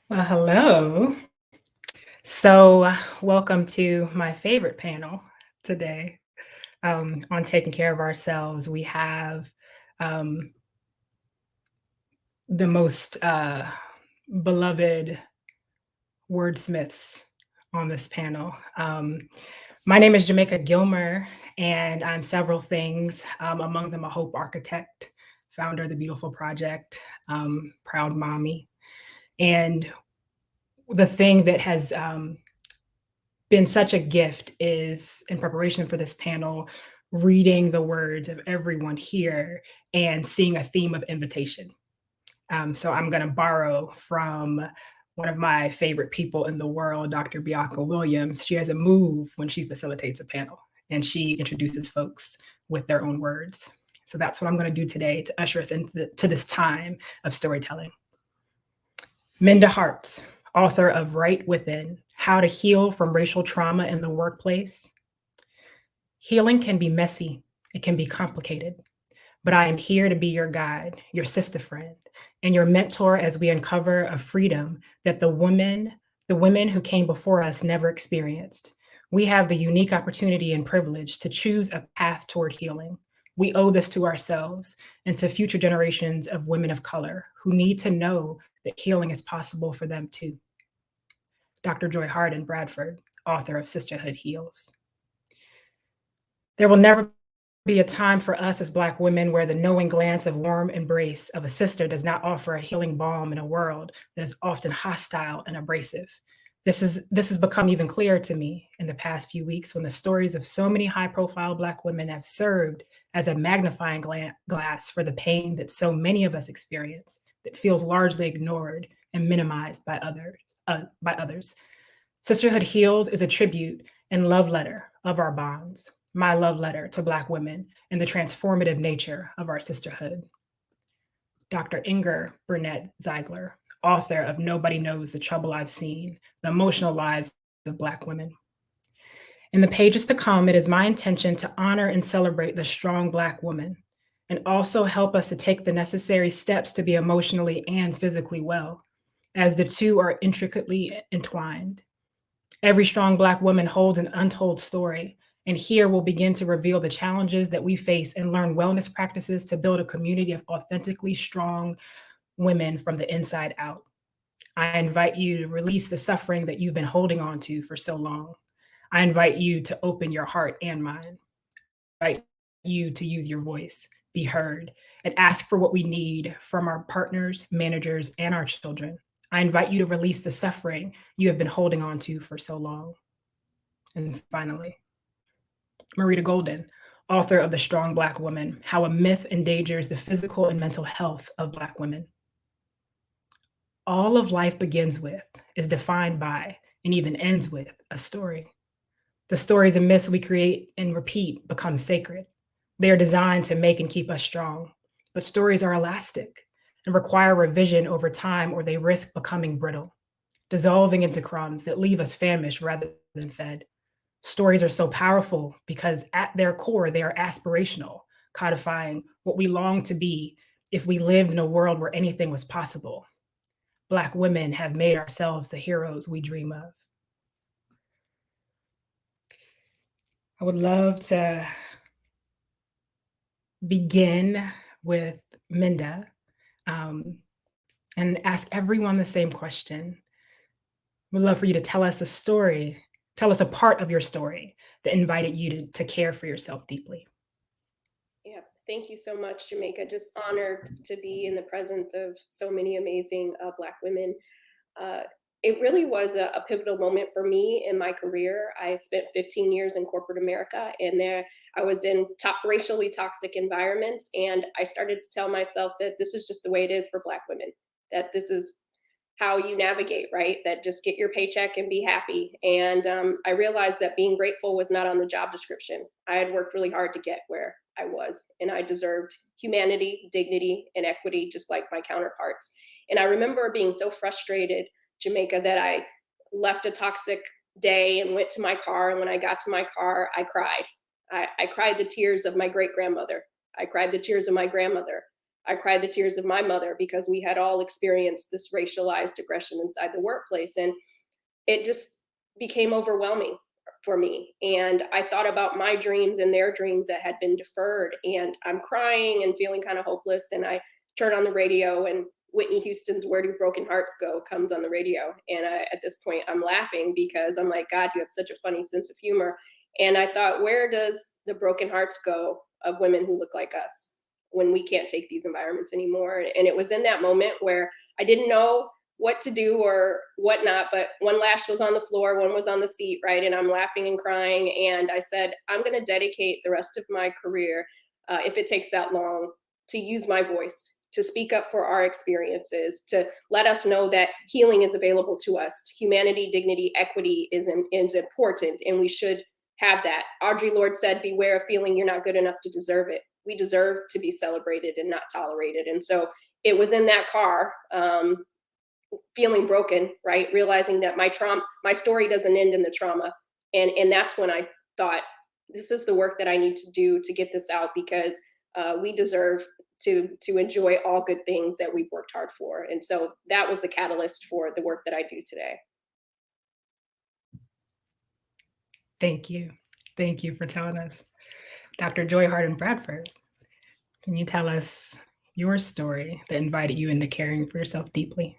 Well, hello. Welcome to my favorite panel today on taking care of ourselves. We have um, the most beloved wordsmiths on this panel. My name is Jamaica Gilmer, and I'm several things, among them a hope architect, founder of the Beautiful Project, proud mommy. And the thing that has been such a gift is in preparation for this panel, reading the words of everyone here and seeing a theme of invitation. So I'm going to borrow from one of my favorite people in the world, Dr. Bianca Williams. She has a move when she facilitates a panel and she introduces folks with their own words. So that's what I'm going to do today to usher us into this time of storytelling. Minda Harts, author of Right Within: How to Heal from Racial Trauma in the Workplace. Healing can be messy, it can be complicated, but I am here to be your guide, your sister friend, and your mentor as we uncover a freedom that the women who came before us never experienced. We have the unique opportunity and privilege to choose a path toward healing. We owe this to ourselves and to future generations of women of color who need to know that healing is possible for them too. Dr. Joy Harden Bradford, author of Sisterhood Heals. There will never be a time for us as Black women where the knowing glance of warm embrace of a sister does not offer a healing balm in a world that is often hostile and abrasive. This has become even clearer to me in the past few weeks when the stories of so many high-profile Black women have served as a magnifying glass for the pain that so many of us experience that feels largely ignored and minimized by others. Sisterhood Heals is a tribute and love letter of our bonds, my love letter to Black women and the transformative nature of our sisterhood. Dr. Inger Burnett Ziegler, author of Nobody Knows the Trouble I've Seen: The Emotional Lives of Black Women. In the pages to come, it is my intention to honor and celebrate the strong Black woman and also help us to take the necessary steps to be emotionally and physically well, as the two are intricately entwined. Every strong Black woman holds an untold story, and here we'll begin to reveal the challenges that we face and learn wellness practices to build a community of authentically strong women from the inside out. I invite you to release the suffering that you've been holding on to for so long. I invite you to open your heart and mind. I invite you to use your voice, be heard, and ask for what we need from our partners, managers, and our children. I invite you to release the suffering you have been holding on to for so long. And finally, Marita Golden, author of The Strong Black Woman: How a Myth Endangers the Physical and Mental Health of Black Women. All of life begins with, is defined by, and even ends with a story. The stories and myths we create and repeat become sacred. They are designed to make and keep us strong, but stories are elastic and require revision over time, or they risk becoming brittle, dissolving into crumbs that leave us famished rather than fed. Stories are so powerful because at their core, they are aspirational, codifying what we long to be if we lived in a world where anything was possible. Black women have made ourselves the heroes we dream of. I would love to begin with Minda, um, and ask everyone the same question. We'd love for you to tell us a story, tell us a part of your story that invited you to care for yourself deeply. Yeah, thank you so much, Jamaica. Just honored to be in the presence of so many amazing Black women. Uh, it really was a pivotal moment for me in my career. I spent 15 years in corporate America, and there I was in racially toxic environments, and I started to tell myself that this is just the way it is for Black women. That this is how you navigate, right? That just get your paycheck and be happy. And I realized that being grateful was not on the job description. I had worked really hard to get where I was, and I deserved humanity, dignity, and equity, just like my counterparts. And I remember being so frustrated, Jamaica, that I left a toxic day and went to my car. And when I got to my car, I cried. I cried the tears of my great grandmother. I cried the tears of my grandmother. I cried the tears of my mother because we had all experienced this racialized aggression inside the workplace. And it just became overwhelming for me. And I thought about my dreams and their dreams that had been deferred. And I'm crying and feeling kind of hopeless. And I turn on the radio, and Whitney Houston's "Where Do Broken Hearts Go" comes on the radio. And at this point, I'm laughing because I'm like, God, you have such a funny sense of humor. And I thought, where does the broken hearts go of women who look like us when we can't take these environments anymore? And it was in that moment where I didn't know what to do or whatnot, but one lash was on the floor, one was on the seat, right? And I'm laughing and crying. And I said, I'm going to dedicate the rest of my career, if it takes that long, to use my voice, to speak up for our experiences, to let us know that healing is available to us. Humanity, dignity, equity is important, and we should have that. Audre Lorde said, beware of feeling you're not good enough to deserve it. We deserve to be celebrated and not tolerated. And so it was in that car, feeling broken, right? Realizing that my story doesn't end in the trauma. And that's when I thought, this is the work that I need to do to get this out, because we deserve to enjoy all good things that we've worked hard for. And so that was the catalyst for the work that I do today. Thank you. Thank you for telling us. Dr. Joy Harden Bradford, can you tell us your story that invited you into caring for yourself deeply?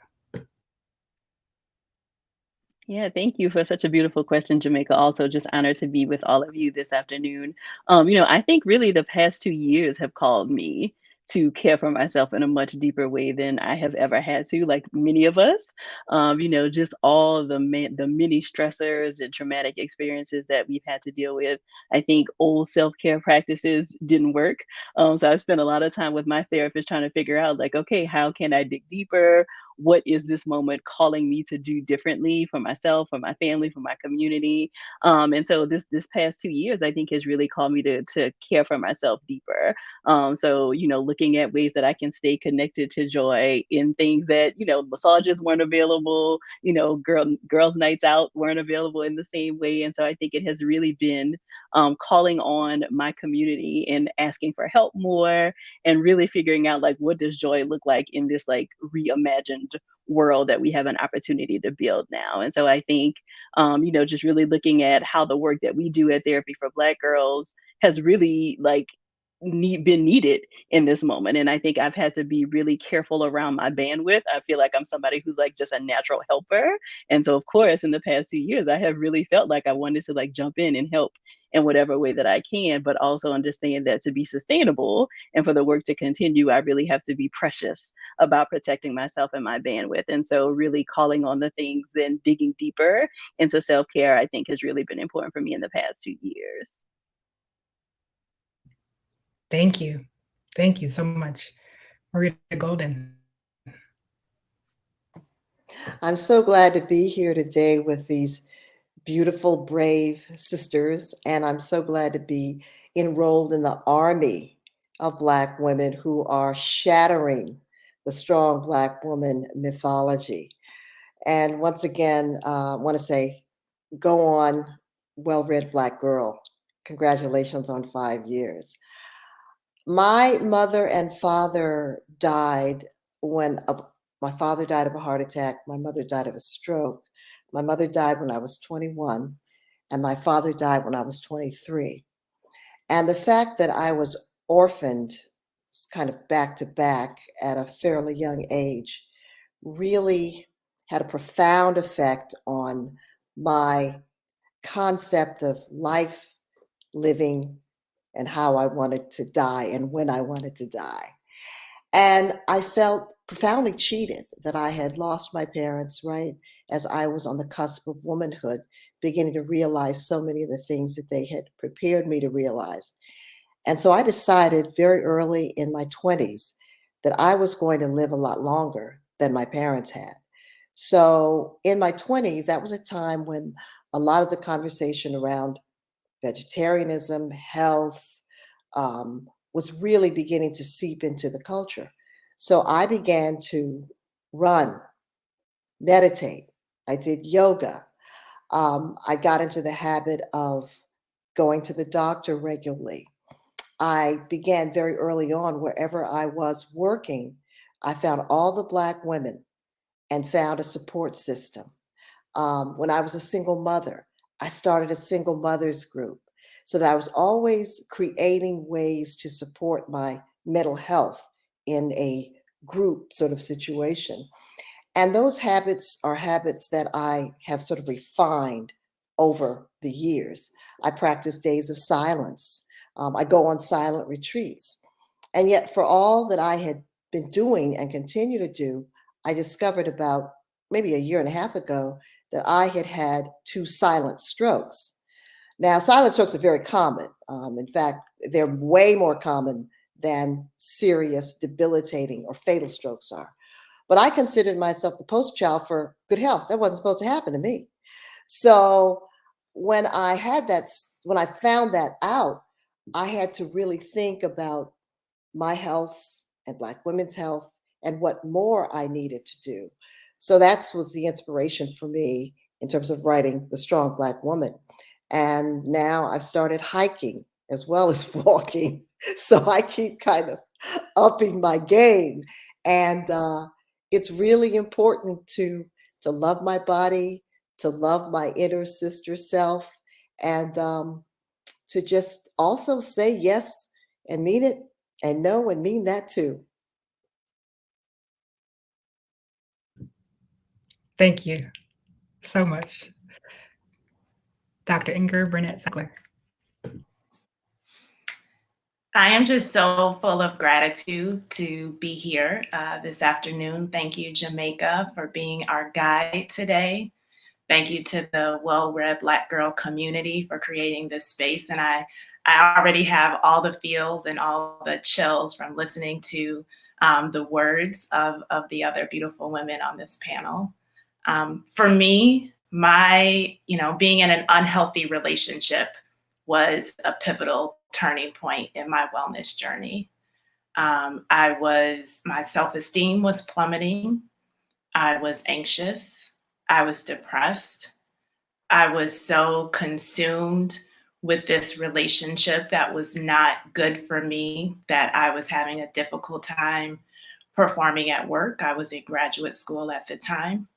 Yeah, thank you for such a beautiful question, Jamaica. Also, just honored to be with all of you this afternoon. I think really the past 2 years have called me to care for myself in a much deeper way than I have ever had to, like many of us. Just all the many stressors and traumatic experiences that we've had to deal with. I think old self-care practices didn't work. So I've spent a lot of time with my therapist trying to figure out, like, okay, how can I dig deeper? What is this moment calling me to do differently for myself, for my family, for my community? And so this past 2 years, I think, has really called me to care for myself deeper. So looking at ways that I can stay connected to joy in things that massages weren't available, girls' nights out weren't available in the same way, and so I think it has really been calling on my community and asking for help more, and really figuring out, like, what does joy look like in this, like, reimagined world that we have an opportunity to build now. And so I think just really looking at how the work that we do at Therapy for Black Girls has really, like, been needed in this moment. And I think I've had to be really careful around my bandwidth. I feel like I'm somebody who's, like, just a natural helper, and so of course in the past 2 years I have really felt like I wanted to, like, jump in and help in whatever way that I can, but also understand that to be sustainable and for the work to continue, I really have to be precious about protecting myself and my bandwidth. And so really calling on the things, then digging deeper into self-care, I think, has really been important for me in the past 2 years. Thank you. Thank you so much. Marita Golden. I'm so glad to be here today with these beautiful, brave sisters, and I'm so glad to be enrolled in the army of Black women who are shattering the strong Black woman mythology. And once again, I want to say, go on, well-read Black girl. Congratulations on 5 years. My mother and father died when my father died of a heart attack. My mother died of a stroke. My mother died when I was 21, and my father died when I was 23. And the fact that I was orphaned kind of back to back at a fairly young age really had a profound effect on my concept of life, living, and how I wanted to die and when I wanted to die. And I felt profoundly cheated that I had lost my parents right as I was on the cusp of womanhood, beginning to realize so many of the things that they had prepared me to realize. And so I decided very early in my 20s that I was going to live a lot longer than my parents had. So in my 20s, that was a time when a lot of the conversation around vegetarianism, health, was really beginning to seep into the culture. So I began to run, meditate. I did yoga. I got into the habit of going to the doctor regularly. I began very early on, wherever I was working, I found all the Black women and found a support system. When I was a single mother, I started a single mothers group so that I was always creating ways to support my mental health in a group sort of situation. And those habits are habits that I have sort of refined over the years. I practice days of silence. I go on silent retreats. And yet, for all that I had been doing and continue to do, I discovered about maybe a year and a half ago that I had had two silent strokes. Now, silent strokes are very common. In fact, they're way more common than serious, debilitating, or fatal strokes are. But I considered myself the poster child for good health. That wasn't supposed to happen to me. So when I had that, when I found that out, I had to really think about my health and Black women's health and what more I needed to do. So that was the inspiration for me in terms of writing The Strong Black Woman. And now I've started hiking as well as walking. So I keep kind of upping my game. And it's really important to love my body, to love my inner sister self, and to just also say yes and mean it, and no and mean that too. Thank you so much, Dr. Inger Burnett Sackler. I am just so full of gratitude to be here this afternoon. Thank you, Jamaica, for being our guide today. Thank you to the well-read Black girl community for creating this space. And I already have all the feels and all the chills from listening to the words of the other beautiful women on this panel. For me, being in an unhealthy relationship was a pivotal turning point in my wellness journey. My self-esteem was plummeting. I was anxious. I was depressed. I was so consumed with this relationship that was not good for me that I was having a difficult time performing at work. I was in graduate school at the time.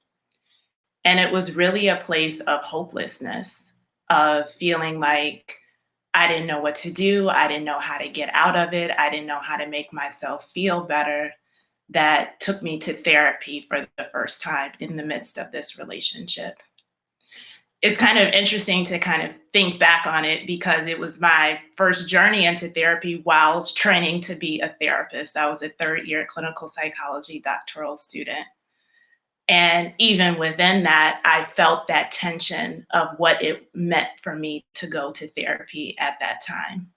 And it was really a place of hopelessness, of feeling like I didn't know what to do. I didn't know how to get out of it. I didn't know how to make myself feel better. That took me to therapy for the first time in the midst of this relationship. It's kind of interesting to kind of think back on it because it was my first journey into therapy while training to be a therapist. I was a third-year clinical psychology doctoral student. And even within that, I felt that tension of what it meant for me to go to therapy at that time.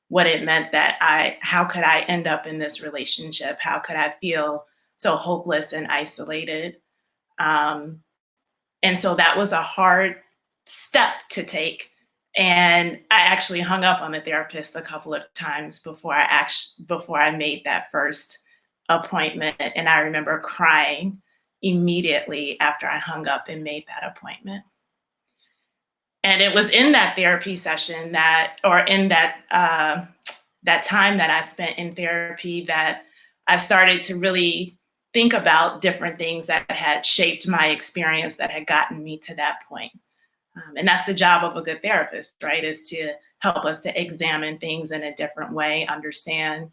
What it meant that how could I end up in this relationship? How could I feel so hopeless and isolated? And so that was a hard step to take. And I actually hung up on the therapist a couple of times before I made that first appointment. And I remember crying immediately after I hung up and made that appointment. And it was in that therapy session that time that I spent in therapy that I started to really think about different things that had shaped my experience that had gotten me to that point. And that's the job of a good therapist, right? Is to help us to examine things in a different way, understand,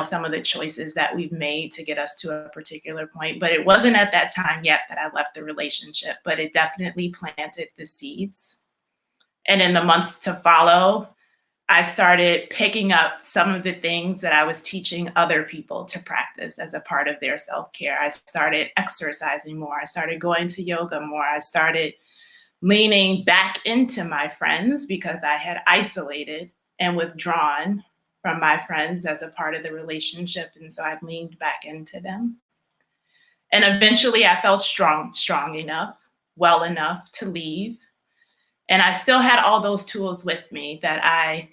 some of the choices that we've made to get us to a particular point. But it wasn't at that time yet that I left the relationship, but it definitely planted the seeds. And in the months to follow, I started picking up some of the things that I was teaching other people to practice as a part of their self-care. I started exercising more. I started going to yoga more. I started leaning back into my friends because I had isolated and withdrawn from my friends as a part of the relationship. And so I leaned back into them. And eventually I felt strong enough, well enough to leave. And I still had all those tools with me that I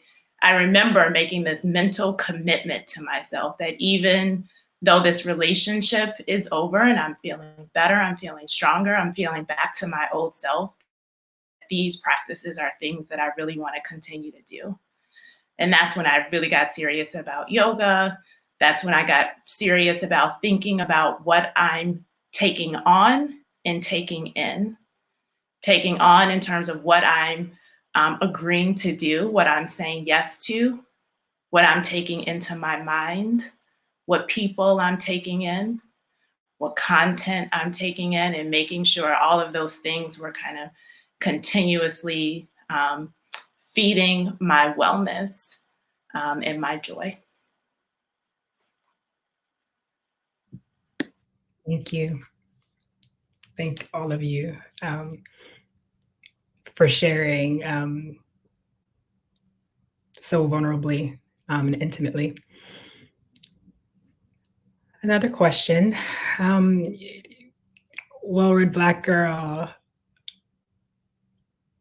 remember making this mental commitment to myself that even though this relationship is over and I'm feeling better, I'm feeling stronger, I'm feeling back to my old self, these practices are things that I really want to continue to do. And that's when I really got serious about yoga. That's when I got serious about thinking about what I'm taking on and taking in. Taking on in terms of what I'm agreeing to do, what I'm saying yes to, what I'm taking into my mind, what people I'm taking in, what content I'm taking in, and making sure all of those things were kind of continuously feeding my wellness and my joy. Thank you. Thank all of you for sharing so vulnerably and intimately. Another question. Well-read Black girl,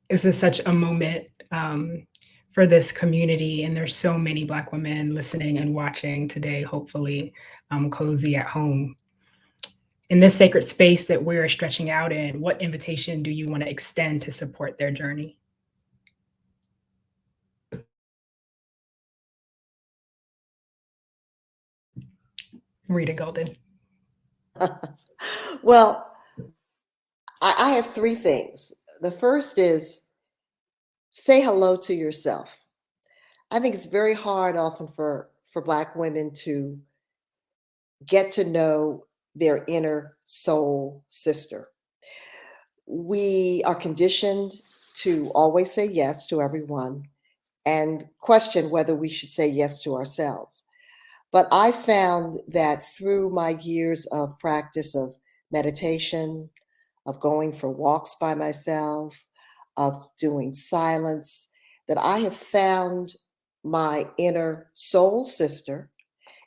this is such a moment for this community, and there's so many Black women listening and watching today, hopefully cozy at home. In this sacred space that we're stretching out in, what invitation do you want to extend to support their journey? Marita Golden. Well, I have three things. The first is say hello to yourself. I think it's very hard often for Black women to get to know their inner soul sister. We are conditioned to always say yes to everyone and question whether we should say yes to ourselves. But I found that through my years of practice of meditation, of going for walks by myself, of doing silence, that I have found my inner soul sister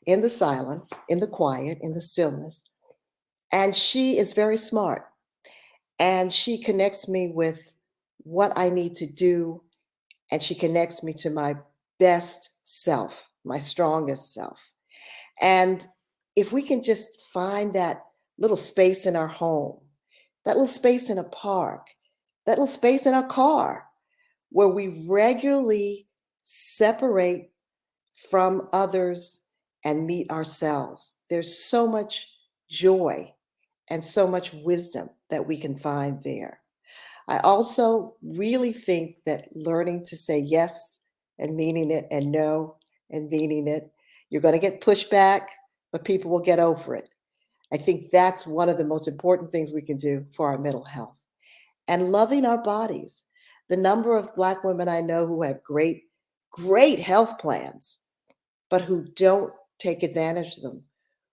in the silence, in the quiet, in the stillness. And she is very smart. And she connects me with what I need to do. And she connects me to my best self, my strongest self. And if we can just find that little space in our home, that little space in a park, that little space in our car, where we regularly separate from others and meet ourselves, there's so much joy and so much wisdom that we can find there. I also really think that learning to say yes and meaning it and no and meaning it, you're going to get pushback, but people will get over it. I think that's one of the most important things we can do for our mental health. And loving our bodies. The number of Black women I know who have great, great health plans, but who don't take advantage of them,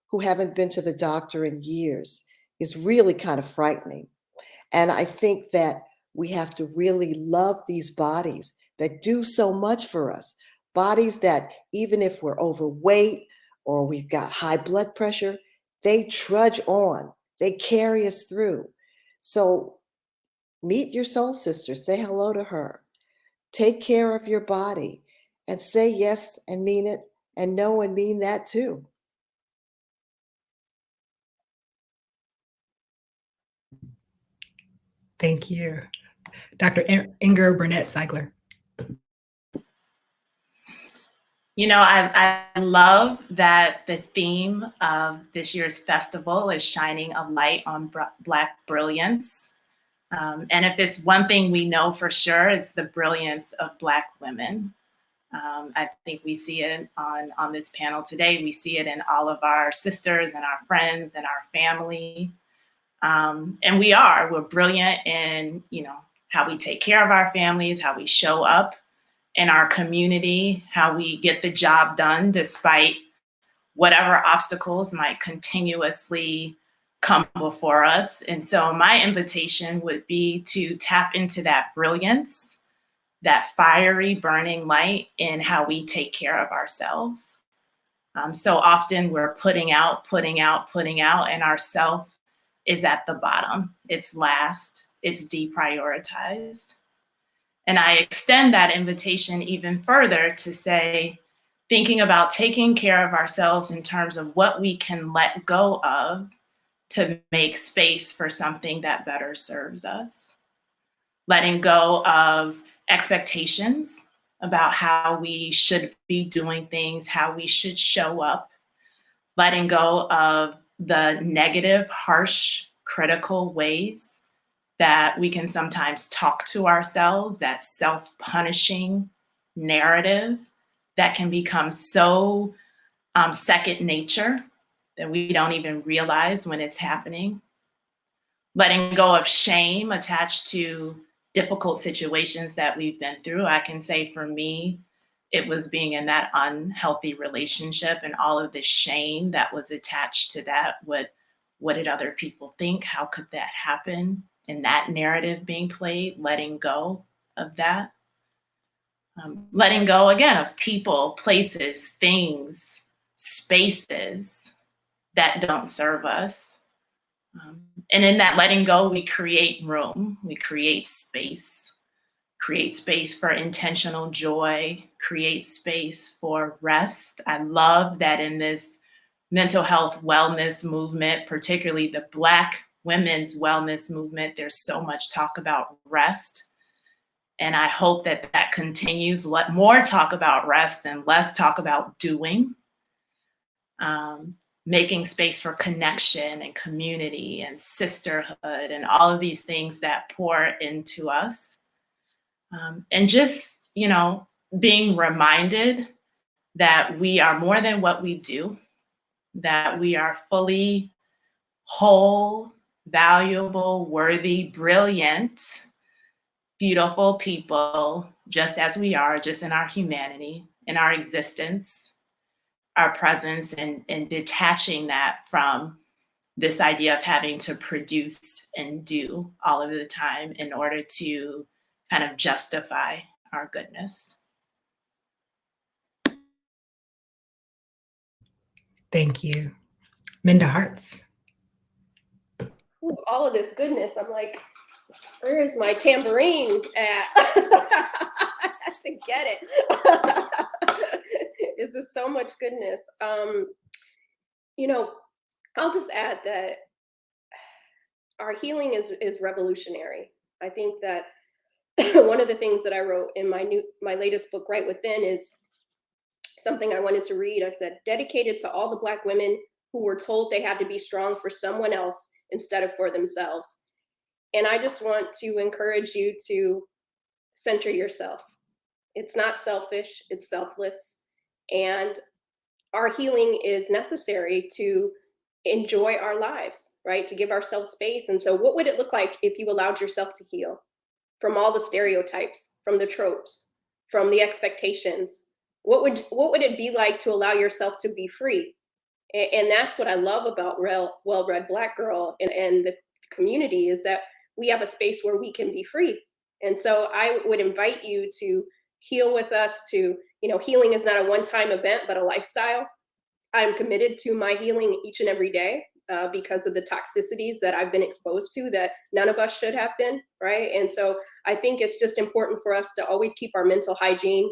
who haven't been to the doctor in years, is really kind of frightening. And I think that we have to really love these bodies that do so much for us. Bodies that, even if we're overweight or we've got high blood pressure, they trudge on, they carry us through. So meet your soul sister, say hello to her, take care of your body, and say yes and mean it, and no and mean that too. Thank you. Dr. Inger Burnett Zeigler. You know, I love that the theme of this year's festival is shining a light on Black brilliance. And if it's one thing we know for sure, it's the brilliance of Black women. I think we see it on this panel today. We see it in all of our sisters and our friends and our family. And we're brilliant in, how we take care of our families, how we show up in our community, how we get the job done despite whatever obstacles might continuously come before us. And so my invitation would be to tap into that brilliance, that fiery burning light in how we take care of ourselves. So often we're putting out, and our self is at the bottom. It's last, it's deprioritized. And I extend that invitation even further to say, thinking about taking care of ourselves in terms of what we can let go of to make space for something that better serves us. Letting go of expectations about how we should be doing things, how we should show up, letting go of the negative, harsh, critical ways that we can sometimes talk to ourselves, that self-punishing narrative that can become so second nature that we don't even realize when it's happening. Letting go of shame attached to difficult situations that we've been through. I can say for me, it was being in that unhealthy relationship and all of the shame that was attached to that. What did other people think? How could that happen? And that narrative being played, letting go of that. Letting go again of people, places, things, spaces that don't serve us. And in that letting go, we create room, we create space for intentional joy, create space for rest. I love that in this mental health wellness movement, particularly the Black women's wellness movement, there's so much talk about rest. And I hope that that continues. Let more talk about rest and less talk about doing. Making space for connection and community and sisterhood and all of these things that pour into us. And just, being reminded that we are more than what we do, that we are fully whole, valuable, worthy, brilliant, beautiful people, just as we are, just in our humanity, in our existence, our presence, and detaching that from this idea of having to produce and do all of the time in order to kind of justify our goodness. Thank you. Minda Harts. Ooh, all of this goodness, I'm like, where's my tambourine at? To get it. This is so much goodness. I'll just add that our healing is revolutionary. I think that one of the things that I wrote in my latest book, Right Within, is something I wanted to read. I said, dedicated to all the Black women who were told they had to be strong for someone else instead of for themselves. And I just want to encourage you to center yourself. It's not selfish, it's selfless. And our healing is necessary to enjoy our lives, right? To give ourselves space. And so what would it look like if you allowed yourself to heal from all the stereotypes, from the tropes, from the expectations? What would it be like to allow yourself to be free? And that's what I love about Well-Read Black Girl and the community, is that we have a space where we can be free. And so I would invite you to heal with us. Healing is not a one-time event, but a lifestyle. I'm committed to my healing each and every day because of the toxicities that I've been exposed to that none of us should have been, right? And so I think it's just important for us to always keep our mental hygiene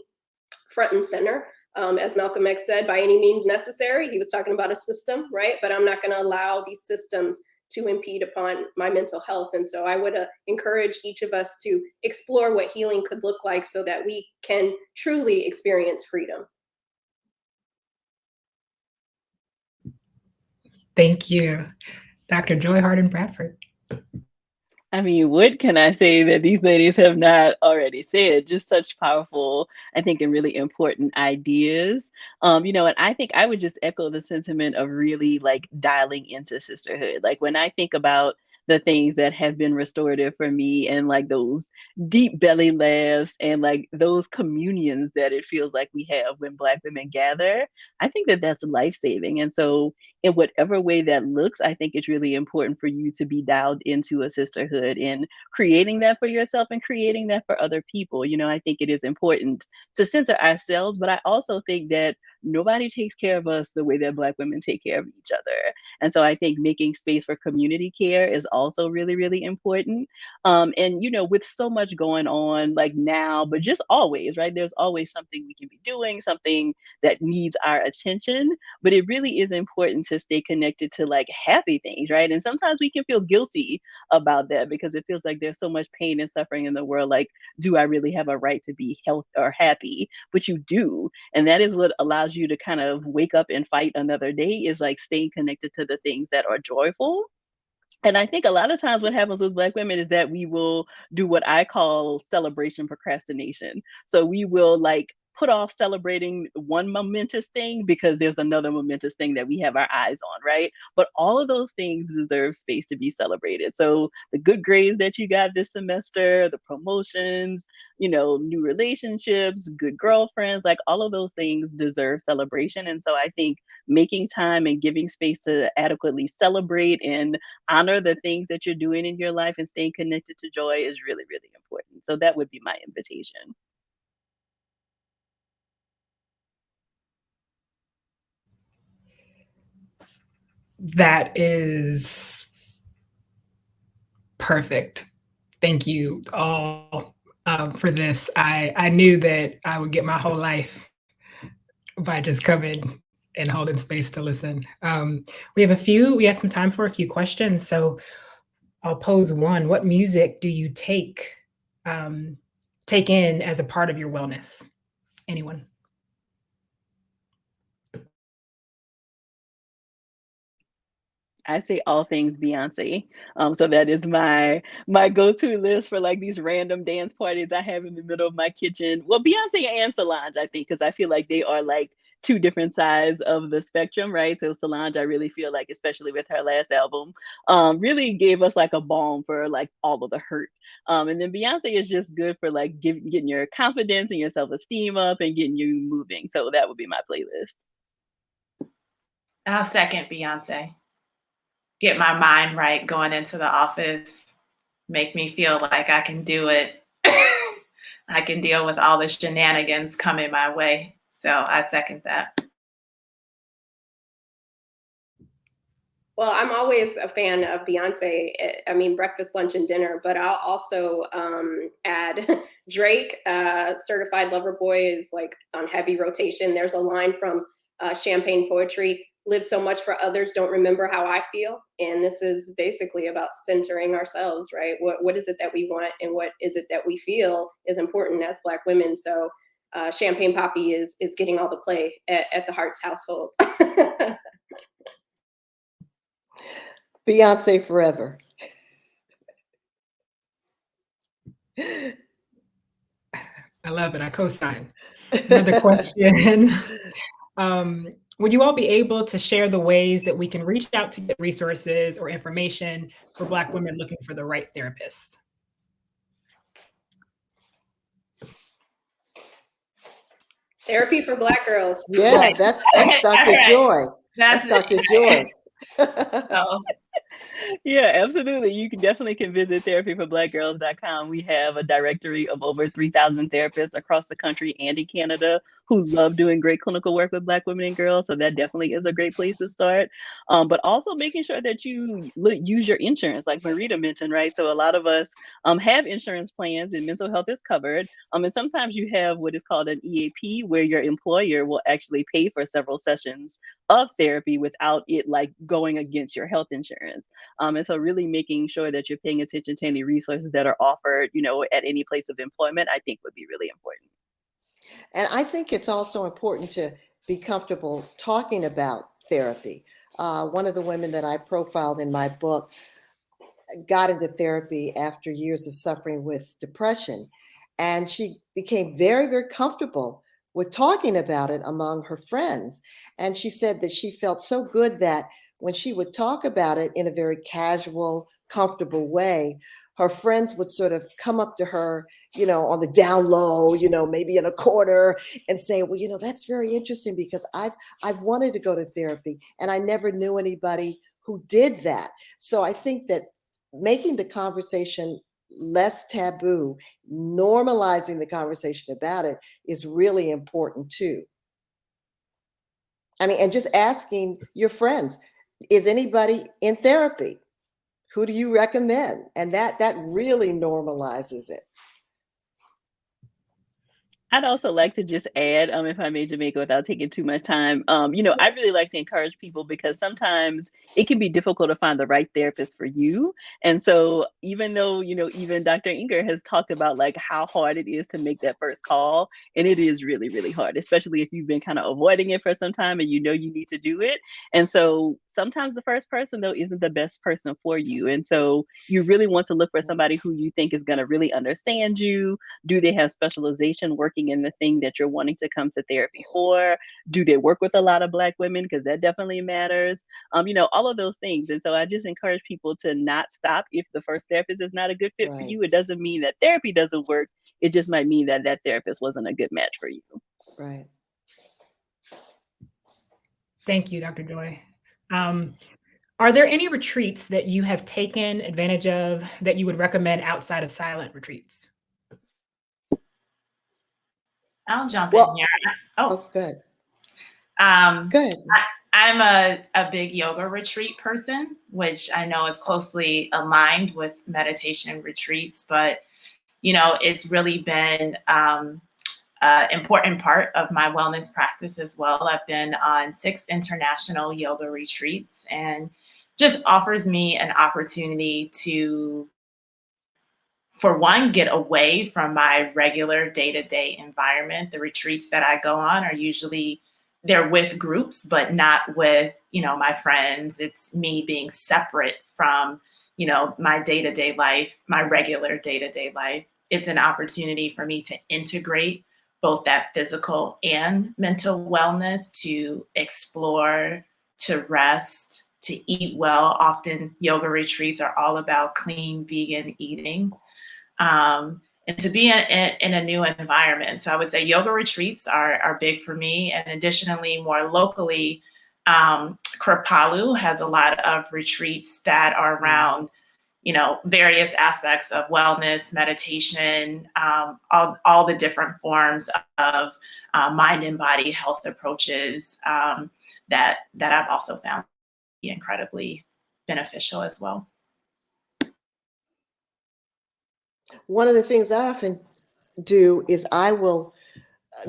front and center. As Malcolm X said, by any means necessary. He was talking about a system, right? But I'm not going to allow these systems to impede upon my mental health. And so I would encourage each of us to explore what healing could look like so that we can truly experience freedom. Thank you. Dr. Joy Harden Bradford. I mean, what can I say that these ladies have not already said? Just such powerful, I think, and really important ideas. And I think I would just echo the sentiment of really like dialing into sisterhood. Like when I think about the things that have been restorative for me and like those deep belly laughs and like those communions that it feels like we have when Black women gather, I think that that's life-saving. And so in whatever way that looks, I think it's really important for you to be dialed into a sisterhood and creating that for yourself and creating that for other people. I think it is important to center ourselves, but I also think that nobody takes care of us the way that Black women take care of each other. And so I think making space for community care is also really, really important. And, with so much going on like now, but just always, right? There's always something we can be doing, something that needs our attention. But it really is important to stay connected to like happy things, right? And sometimes we can feel guilty about that because it feels like there's so much pain and suffering in the world. Like, do I really have a right to be healthy or happy? But you do. And that is what allows you to kind of wake up and fight another day, is like staying connected to the things that are joyful. And I think a lot of times what happens with Black women is that we will do what I call celebration procrastination. So we will like put off celebrating one momentous thing because there's another momentous thing that we have our eyes on, right? But all of those things deserve space to be celebrated. So the good grades that you got this semester, the promotions, new relationships, good girlfriends, like all of those things deserve celebration. And so I think making time and giving space to adequately celebrate and honor the things that you're doing in your life and staying connected to joy is really, really important. So that would be my invitation. That is perfect. Thank you all for this. I knew that I would get my whole life by just coming and holding space to listen. We have some time for a few questions. So I'll pose one. What music do you take in as a part of your wellness? Anyone? I say all things Beyonce. So that is my go-to list for like these random dance parties I have in the middle of my kitchen. Well, Beyonce and Solange, I think, because I feel like they are like two different sides of the spectrum, right? So Solange, I really feel like, especially with her last album, really gave us like a balm for like all of the hurt. And then Beyonce is just good for like getting your confidence and your self-esteem up and getting you moving. So that would be my playlist. I'll second Beyonce. Get my mind right going into the office, make me feel like I can do it. I can deal with all the shenanigans coming my way. So I second that. Well, I'm always a fan of Beyonce. I mean, breakfast, lunch, and dinner, but I'll also add Drake. Certified Lover Boy is like on heavy rotation. There's a line from Champagne Poetry: live so much for others, don't remember how I feel. And this is basically about centering ourselves, right? What is it that we want, and what is it that we feel is important as Black women? So Champagne Poppy is getting all the play at the Hearts household. Beyonce forever. I love it. I co-sign. Another question. Would you all be able to share the ways that we can reach out to get resources or information for Black women looking for the right therapist? Therapy for Black girls. Yeah, Right. that's Dr. Right. Joy. That's That's Dr. Joy. So, Yeah, absolutely. You can visit therapyforblackgirls.com. We have a directory of over 3,000 therapists across the country and in Canada who love doing great clinical work with Black women and girls. So that definitely is a great place to start. But also making sure that you use your insurance, like Marita mentioned, right? So a lot of us have insurance plans and mental health is covered. And sometimes you have what is called an EAP, where your employer will actually pay for several sessions of therapy without it like going against your health insurance. And so really making sure that you're paying attention to any resources that are offered, at any place of employment, I think would be really important. And I think it's also important to be comfortable talking about therapy. One of the women that I profiled in my book got into therapy after years of suffering with depression. And she became very, very comfortable with talking about it among her friends. And she said that she felt so good that when she would talk about it in a very casual, comfortable way, her friends would sort of come up to her, on the down low, maybe in a corner, and say, well, that's very interesting because I've wanted to go to therapy and I never knew anybody who did that. So I think that making the conversation less taboo, normalizing the conversation about it is really important too. I mean, and just asking your friends, is anybody in therapy? Who do you recommend? And that really normalizes it. I'd also like to just add, if I may, Jamaica, without taking too much time, I really like to encourage people because sometimes it can be difficult to find the right therapist for you. And so even though, even Dr. Inger has talked about like how hard it is to make that first call, and it is really, really hard, especially if you've been kind of avoiding it for some time and you know you need to do it. And so sometimes the first person though isn't the best person for you. And so you really want to look for somebody who you think is going to really understand you. Do they have specialization working in the thing that you're wanting to come to therapy for? Do they work with a lot of Black women? Because that definitely matters. All of those things. And so I just encourage people to not stop if the first therapist is not a good fit for Right. you. It doesn't mean that therapy doesn't work. It just might mean that that therapist wasn't a good match for you. Right. Thank you, Dr. Joy. Are there any retreats that you have taken advantage of that you would recommend outside of silent retreats? I'll jump Well, in here. oh, good. Good. Good. I'm a big yoga retreat person, which I know is closely aligned with meditation retreats, but it's really been an important part of my wellness practice as well. I've been on 6 international yoga retreats, and just offers me an opportunity to, for one, get away from my regular day-to-day environment. The retreats that I go on are usually, they're with groups, but not with, my friends. It's me being separate from, my day-to-day life, my regular day-to-day life. It's an opportunity for me to integrate both that physical and mental wellness, to explore, to rest, to eat well. Often yoga retreats are all about clean vegan eating. And to be in a new environment. So I would say yoga retreats are big for me. And additionally, more locally, Kripalu has a lot of retreats that are around, various aspects of wellness, meditation, all the different forms of mind and body health approaches that I've also found be incredibly beneficial as well. One of the things I often do is I will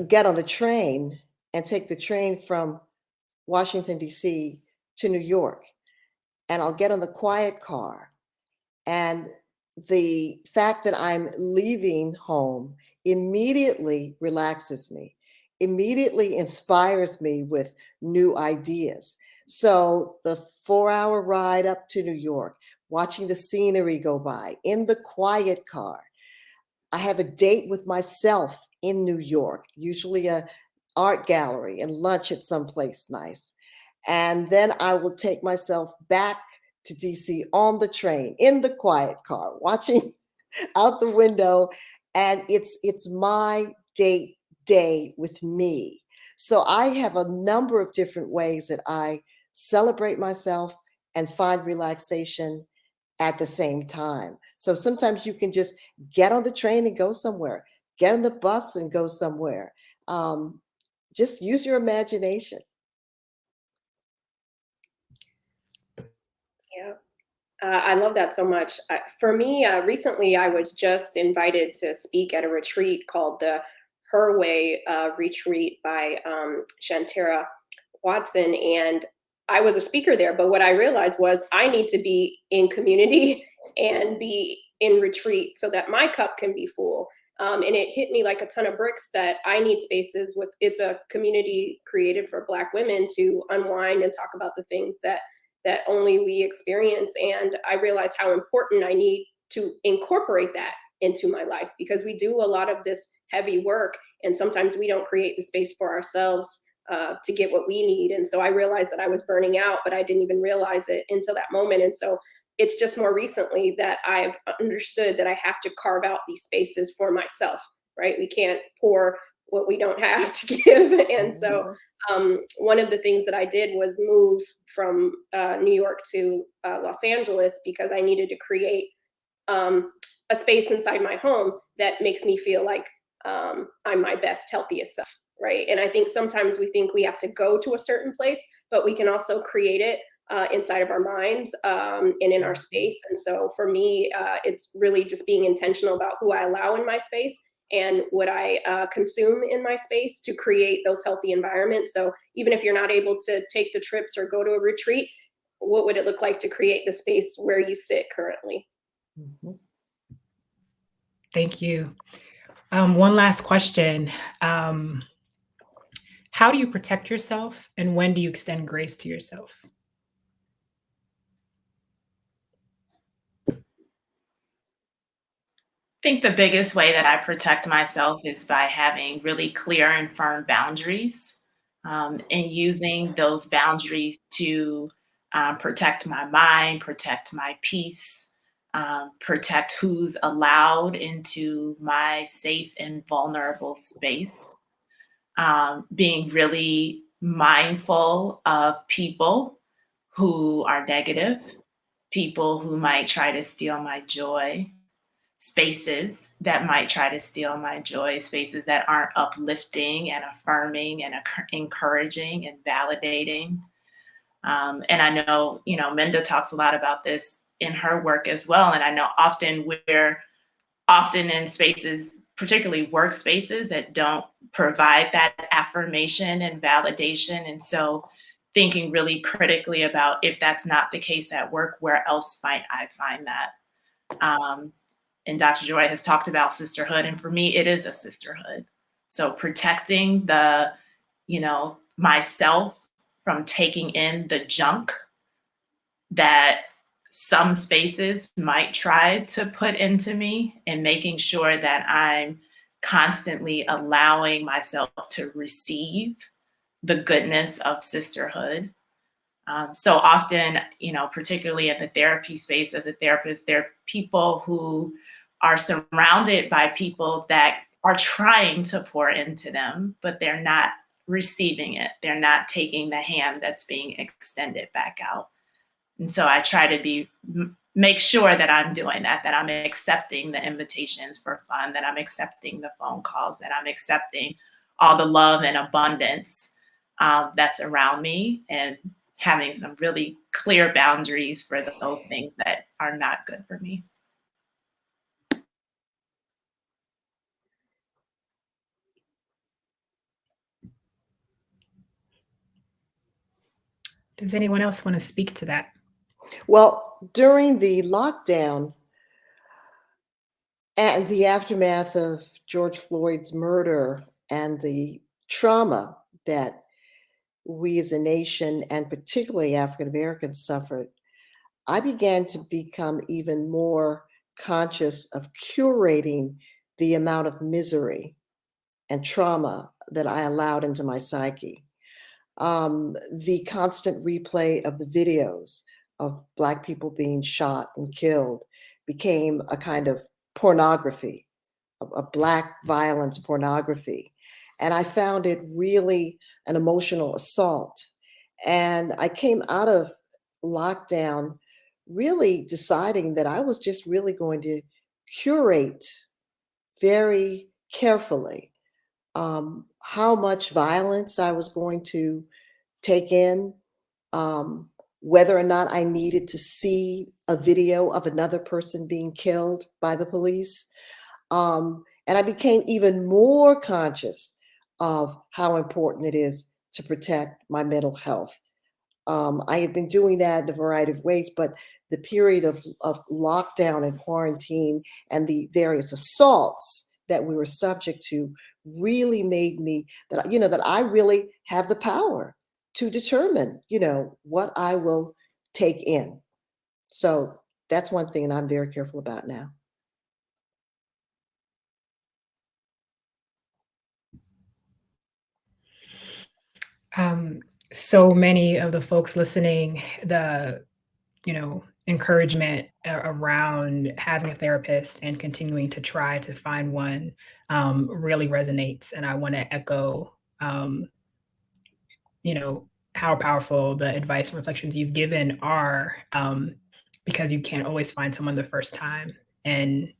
get on the train and take the train from Washington, D.C. to New York. And I'll get on the quiet car. And the fact that I'm leaving home immediately relaxes me, immediately inspires me with new ideas. So the 4-hour ride up to New York, watching the scenery go by in the quiet car. I have a date with myself in New York, usually an art gallery, and lunch at some place nice. And then I will take myself back to DC on the train, in the quiet car, watching out the window. And it's my date day with me. So I have a number of different ways that I celebrate myself and find relaxation at the same time. So sometimes you can just get on the train and go somewhere, get on the bus and go somewhere. Just use your imagination. Yeah. I love that so much. For me, recently I was just invited to speak at a retreat called the Her Way retreat by Shantara Watson. And I was a speaker there, but what I realized was I need to be in community and be in retreat so that my cup can be full. And it hit me like a ton of bricks that I need spaces with. It's a community created for Black women to unwind and talk about the things that only we experience. And I realized how important I need to incorporate that into my life, because we do a lot of this heavy work and sometimes we don't create the space for ourselves to get what we need. And so I realized that I was burning out, but I didn't even realize it until that moment. And so it's just more recently that I've understood that I have to carve out these spaces for myself, right? We can't pour what we don't have to give. And so one of the things that I did was move from New York to Los Angeles because I needed to create a space inside my home that makes me feel like I'm my best, healthiest self. right? And I think sometimes we think we have to go to a certain place, but we can also create it inside of our minds and in our space. And so for me, it's really just being intentional about who I allow in my space and what I consume in my space to create those healthy environments. So even if you're not able to take the trips or go to a retreat, what would it look like to create the space where you sit currently? Mhm. Thank you. One last question. How do you protect yourself, and when do you extend grace to yourself? I think the biggest way that I protect myself is by having really clear and firm boundaries, and using those boundaries to protect my mind, protect my peace, protect who's allowed into my safe and vulnerable space. Being really mindful of people who are negative, people who might try to steal my joy, spaces that might try to steal my joy, spaces that aren't uplifting and affirming and encouraging and validating. And I know, Minda talks a lot about this in her work as well. And I know we're often in spaces, particularly workspaces, that don't provide that affirmation and validation. And so thinking really critically about, if that's not the case at work, where else might I find that? And Dr. Joy has talked about sisterhood, and for me, it is a sisterhood. So protecting myself from taking in the junk that some spaces might try to put into me, and making sure that I'm constantly allowing myself to receive the goodness of sisterhood. So often, particularly in the therapy space as a therapist, there are people who are surrounded by people that are trying to pour into them, but they're not receiving it. They're not taking the hand that's being extended back out. And so I try to make sure that I'm doing that I'm accepting the invitations for fun, that I'm accepting the phone calls, that I'm accepting all the love and abundance that's around me, and having some really clear boundaries for those things that are not good for me. Does anyone else want to speak to that? Well, during the lockdown and the aftermath of George Floyd's murder and the trauma that we as a nation, and particularly African Americans, suffered, I began to become even more conscious of curating the amount of misery and trauma that I allowed into my psyche. The constant replay of the videos of Black people being shot and killed became a kind of pornography, a Black violence pornography. And I found it really an emotional assault. And I came out of lockdown really deciding that I was just really going to curate very carefully how much violence I was going to take in, whether or not I needed to see a video of another person being killed by the police. And I became even more conscious of how important it is to protect my mental health. I had been doing that in a variety of ways, but the period of lockdown and quarantine and the various assaults that we were subject to really made me that I really have the power to determine, what I will take in. So that's one thing I'm very careful about now. So many of the folks listening, the encouragement around having a therapist and continuing to try to find one really resonates, and I want to echo, you know, how powerful the advice and reflections you've given are, because you can't always find someone the first time, and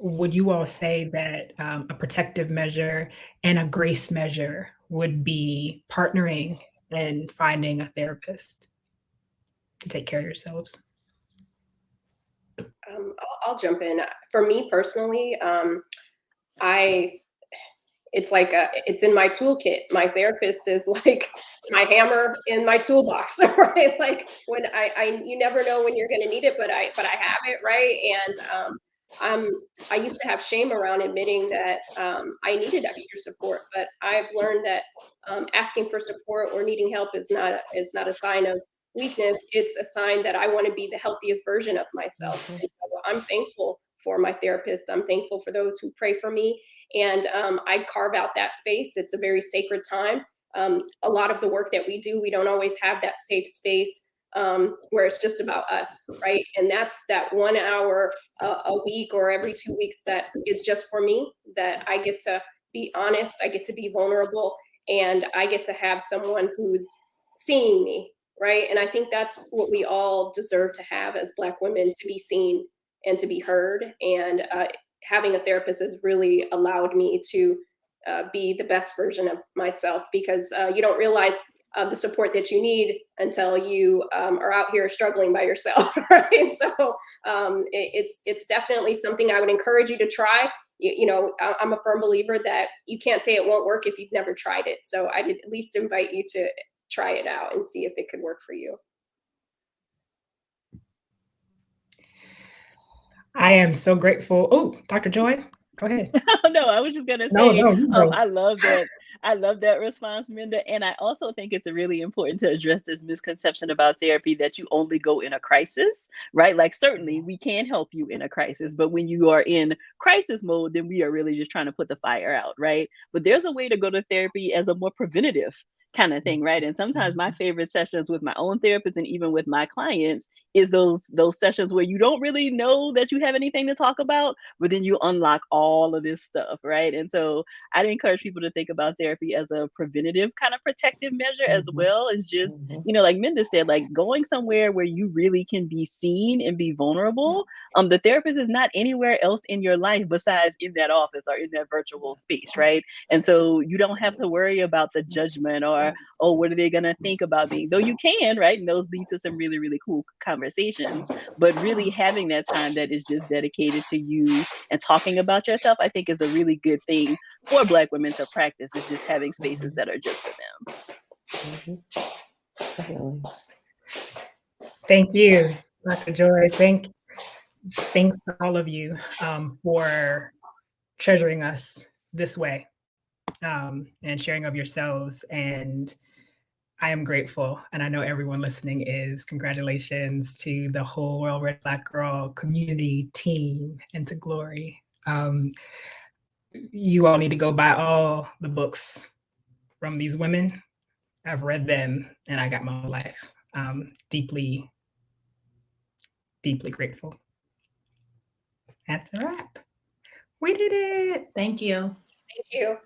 would you all say that a protective measure and a grace measure would be partnering and finding a therapist to take care of yourselves? I'll jump in. For me personally, I it's like it's in my toolkit. My therapist is like my hammer in my toolbox, right? Like when you never know when you're going to need it, but I have it, right? And I'm I used to have shame around admitting that I needed extra support, but I've learned that asking for support or needing help is not a sign of weakness. It's a sign that I want to be the healthiest version of myself. Mhm. And so I'm thankful for my therapist. I'm thankful for those who pray for me, and I carve out that space. It's a very sacred time. A lot of the work that we do, we don't always have that safe space where it's just about us, right? And that's that 1 hour a week or every 2 weeks that is just for me, that I get to be honest, I get to be vulnerable, and I get to have someone who's seeing me, right? And I think that's what we all deserve to have as Black women, to be seen and to be heard. And having a therapist has really allowed me to be the best version of myself, because you don't realize the support that you need until you are out here struggling by yourself, right? So it's definitely something I would encourage you to try. I'm a firm believer that you can't say it won't work if you've never tried it. So I'd at least invite you to try it out and see if it could work for you. I am so grateful. Oh, Dr. Joy, go ahead. No, I was just gonna No, say, no, you go. I love that. I love that response, Minda. And I also think it's really important to address this misconception about therapy that you only go in a crisis, right? Like, certainly we can help you in a crisis, but when you are in crisis mode, then we are really just trying to put the fire out, right? But there's a way to go to therapy as a more preventative kind of thing, right? And sometimes my favorite sessions with my own therapist and even with my clients is those sessions where you don't really know that you have anything to talk about, but then you unlock all of this stuff, right? And so I'd encourage people to think about therapy as a preventative kind of protective measure, as Mhm. well as just, Mhm. like Minda said, like going somewhere where you really can be seen and be vulnerable. The therapist is not anywhere else in your life besides in that office or in that virtual space, right? And so you don't have to worry about the judgment or, oh, what are they going to think about me? Though you can, right? And those lead to some really, really cool conversations. But really having that time that is just dedicated to you and talking about yourself, I think is a really good thing for Black women to practice, is just having spaces that are just for them. Mhm. Definitely. Thank you, Dr. Joy. Thanks to all of you for treasuring us this way and sharing of yourselves. And I am grateful, and I know everyone listening is. Congratulations to the whole Royal Red Black Girl community team, and to Glory. You all need to go buy all the books from these women. I've read them, and I got my life. Deeply, deeply grateful. That's a wrap. We did it. Thank you. Thank you.